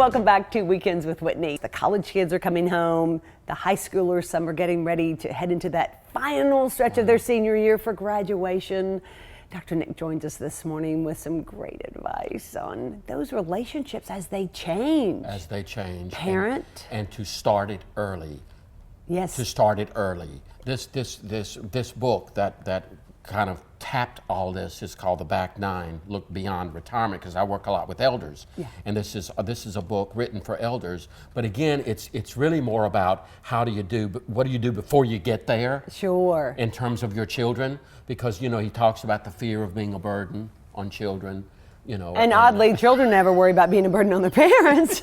welcome back to Weekends with Whitney. The college kids are coming home. The high schoolers, some are getting ready to head into that final stretch of their senior year for graduation. Dr. Nick joins us this morning with some great advice on those relationships as they change. As they change. Parent. And to start it early. Yes. To start it early. This book that kind of tapped all this is called The Back Nine, Look Beyond Retirement, because I work a lot with elders. Yeah. And this is a book written for elders. But again, it's really more about what do you do before you get there? Sure. In terms of your children, because he talks about the fear of being a burden on children. And oddly, children never worry about being a burden on their parents.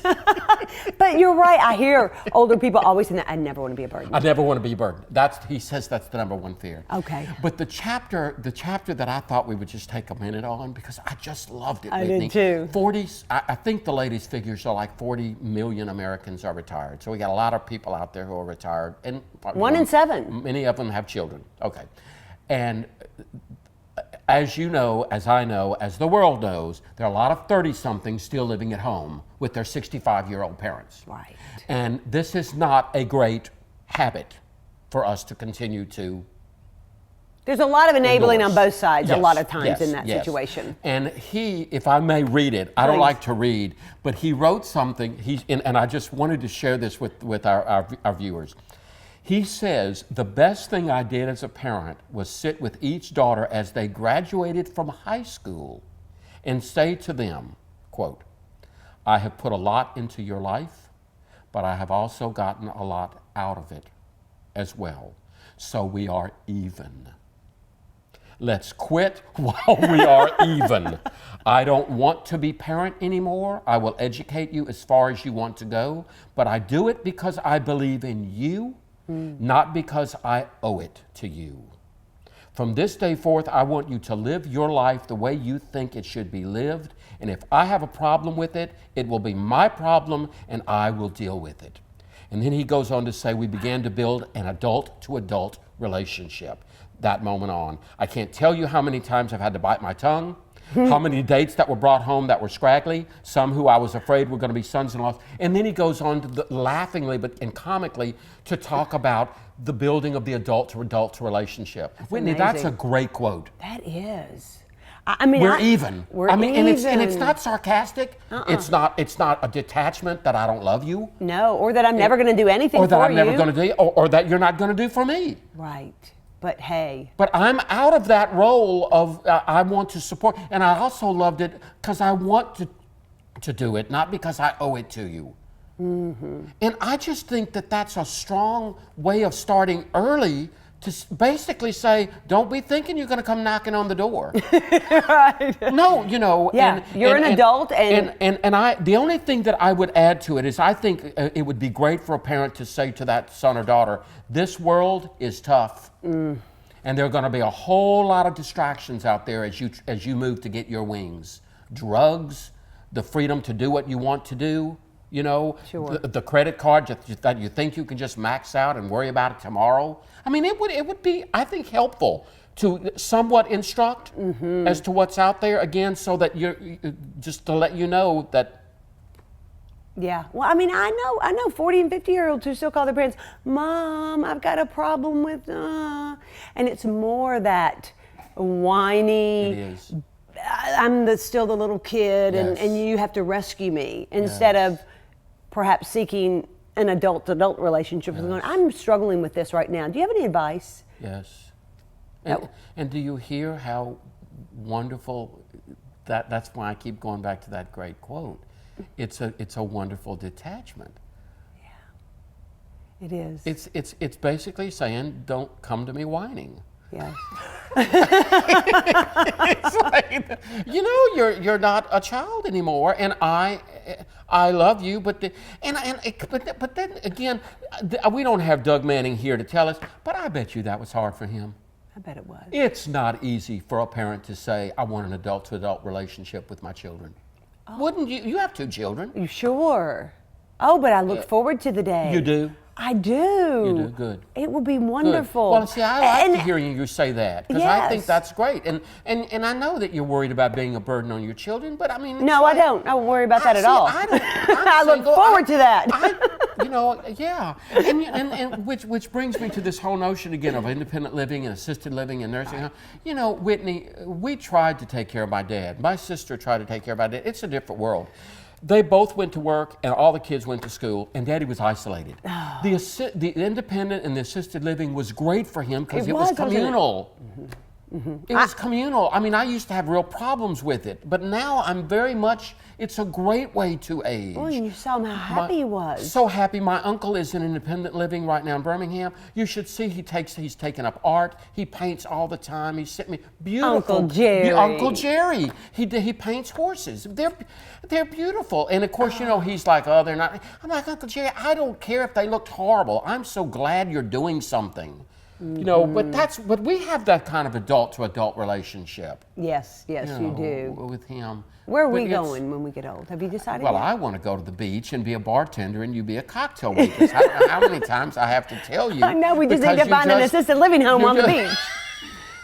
But you're right. I hear older people always saying that, I never want to be a burden. I never want to be a burden. He says that's the number one fear. Okay. But the chapter that I thought we would just take a minute on, because I just loved it, I Whitney. did too. I think the latest figures are like 40 million Americans are retired. So we got a lot of people out there who are retired. And 1 in 7. Many of them have children. Okay. And as you know, as I know, as the world knows, there are a lot of 30-somethings still living at home with their 65-year-old parents. Right. And this is not a great habit for us to continue to. There's a lot of enabling endorse. on both sides a lot of times yes, in that yes. situation. And he, if I may read it, I don't like to read, but he wrote something, and I just wanted to share this with our viewers. He says, the best thing I did as a parent was sit with each daughter as they graduated from high school and say to them, quote, I have put a lot into your life, but I have also gotten a lot out of it as well. So we are even. Let's quit while we are even. I don't want to be parent anymore. I will educate you as far as you want to go, but I do it because I believe in you. Not because I owe it to you. From this day forth, I want you to live your life the way you think it should be lived. And if I have a problem with it, it will be my problem and I will deal with it. And then he goes on to say, we began to build an adult-to-adult relationship. That moment on. I can't tell you how many times I've had to bite my tongue. How many dates that were brought home that were scraggly, some who I was afraid were going to be sons-in-laws. And then he goes on to laughingly and comically to talk about the building of the adult-to-adult relationship. That's Whitney, amazing. That's a great quote. That is. I mean, we're even. We're even. And it's not sarcastic. It's not a detachment that I don't love you. No, or that I'm never going to do anything for you. Or that I'm never going to do, or that you're not going to do for me. Right. But hey. But I'm out of that role of I want to support. And I also loved it because I want to do it, not because I owe it to you. Mm-hmm. And I just think that that's a strong way of starting early to basically say, don't be thinking you're going to come knocking on the door. Right. No, Yeah, you're an adult. The only thing that I would add to it is I think it would be great for a parent to say to that son or daughter, this world is tough. And there are going to be a whole lot of distractions out there as you move to get your wings. Drugs, the freedom to do what you want to do, Sure. the credit card that you think you can just max out and worry about it tomorrow. I mean, it would be, I think, helpful to somewhat instruct as to what's out there, again, so that just to let you know that. Yeah. Well, I mean, I know 40 and 50-year-olds who still call their parents, Mom, I've got a problem with, and it's more that whiny. It is. I'm still the little kid, Yes. and you have to rescue me, instead of perhaps seeking an adult-to-adult relationship. And going, I'm struggling with this right now. Do you have any advice? Yes. And do you hear how wonderful that's why I keep going back to that great quote. It's a wonderful detachment. Yeah. It is. It's basically saying, don't come to me whining. Yes. It's like, you're not a child anymore, and I love you, but then again, we don't have Doug Manning here to tell us, but I bet you that was hard for him. I bet it was. It's not easy for a parent to say, I want an adult-to-adult relationship with my children. Oh. Wouldn't you? You have 2 children. You sure? Oh, but I look forward to the day. You do? I do. You do? Good. It will be Good. wonderful. Well, see, I like hearing you say that because I think Yes. that's great. And I know that you're worried about being a burden on your children, but I mean, No, I don't. I won't worry about that at all. I look forward to that. Yeah. And which brings me to this whole notion again of independent living and assisted living and nursing home. You know, Whitney, we tried to take care of my dad. My sister tried to take care of my dad. It's a different world. They both went to work and all the kids went to school and Daddy was isolated. Oh. The independent and the assisted living was great for him because it was communal. It was communal. I mean, I used to have real problems with it, but now I'm very much, it's a great way to age. Oh, and you saw him how happy he was. So happy. My uncle is in independent living right now in Birmingham. You should see he's taken up art. He paints all the time. He sent me beautiful. Uncle Jerry. Uncle Jerry. He paints horses. They're beautiful. And of course, you know, he's like, oh, they're not. I'm like, Uncle Jerry, I don't care if they looked horrible. I'm so glad you're doing something. You know, but we have that kind of adult to adult relationship. Yes, you do. With him. Where are we going when we get old? Have you decided yet? Well, I want to go to the beach and be a bartender and you be a cocktail waitress. I don't know how many times I have to tell you. I know, we just need to find an assisted living home on the beach.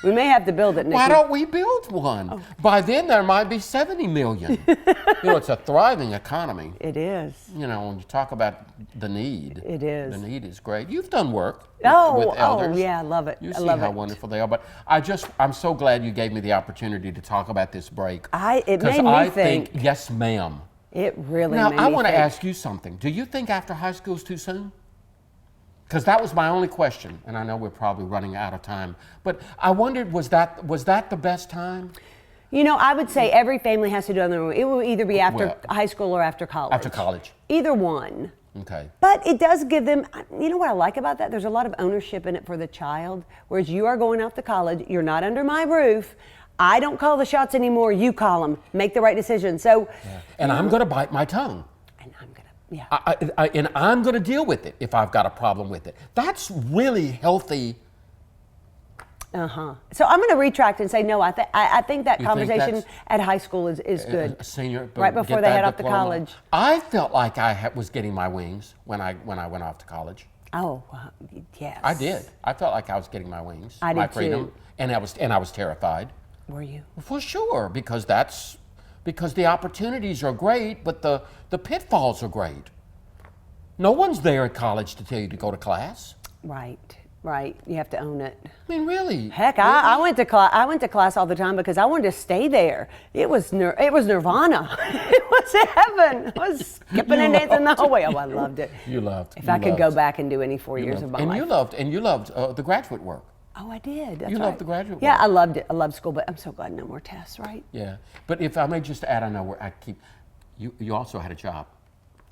We may have to build it, Nikki. Why don't we build one? Oh. By then, there might be 70 million. You know, it's a thriving economy. It is. You know, when you talk about the need. It is. The need is great. You've done work with elders. Oh, yeah, I love it. You see how wonderful they are. But I'm so glad you gave me the opportunity to talk about this break. It made me think. Yes, ma'am. It really made me think. Now, I want to ask you something. Do you think after high school is too soon? Because that was my only question, and I know we're probably running out of time. But I wondered, was that the best time? You know, I would say every family has to do it on their own. It will either be after high school or after college. After college. Either one. Okay. But it does give them, you know what I like about that? There's a lot of ownership in it for the child, whereas you are going out to college, you're not under my roof. I don't call the shots anymore, you call them. Make the right decision. So. Yeah. And I'm going to bite my tongue. Yeah. And I'm going to deal with it if I've got a problem with it. That's really healthy. So I'm going to retract and say no. I think that conversation at high school is good. Senior, right before they head off to college. I felt like I was getting my wings when I went off to college. Oh, yes. I did. I felt like I was getting my wings, my did freedom, too. And I was terrified. Were you? For sure, because the opportunities are great, but the pitfalls are great. No one's there at college to tell you to go to class. Right. You have to own it. I mean, really. Heck, really? I went to class all the time because I wanted to stay there. It was nirvana. It was heaven. I was skipping and dancing the whole way. Oh, I loved it. You loved. If I could go back and do any 4 years of my life. And you loved the graduate work. Oh, I did. That's you loved the graduate work. Yeah, I loved it. I loved school, but I'm so glad no more tests, right? Yeah, but if I may just add, I know where you also had a job.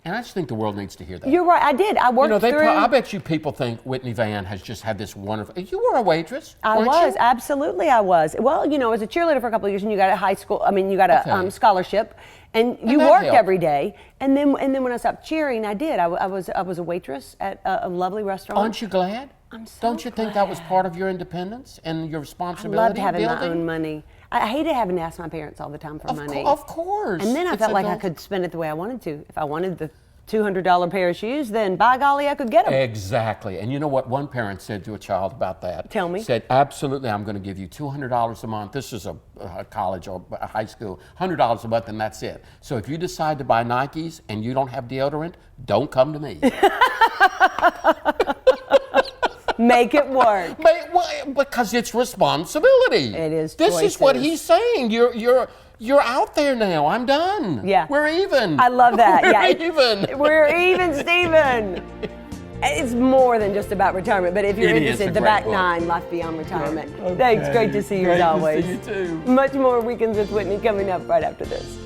And I just think the world needs to hear that. You're right. I did. I worked through. I bet you people think Whitney Vann has just had this wonderful. You were a waitress. I was. Absolutely, I was. Well, you know, as a cheerleader for a couple of years, and you got a high school. I mean, you got a scholarship, and you worked every day. And then when I stopped cheering, I did. I was a waitress at a lovely restaurant. Aren't you glad? I'm so Don't you think that was part of your independence and your responsibility? I loved having my own money. I hated having to ask my parents all the time for money. Of course. And then I felt like I could spend it the way I wanted to. If I wanted the $200 pair of shoes, then by golly, I could get them. Exactly. And you know what one parent said to a child about that? Tell me. Said, absolutely, I'm going to give you $200 a month. This is a college or a high school. $100 a month, and that's it. So if you decide to buy Nikes and you don't have deodorant, don't come to me. Make it work. Because it's responsibility. It is. This is what he's saying. You're out there now. I'm done. Yeah. We're even. I love that. We're even. We're even, Stephen. It's more than just about retirement, but if you're interested, The Back Nine, Life Beyond Retirement. Okay. Thanks. Great to see you as always. Great to see you too. Much more Weekends with Whitney coming up right after this.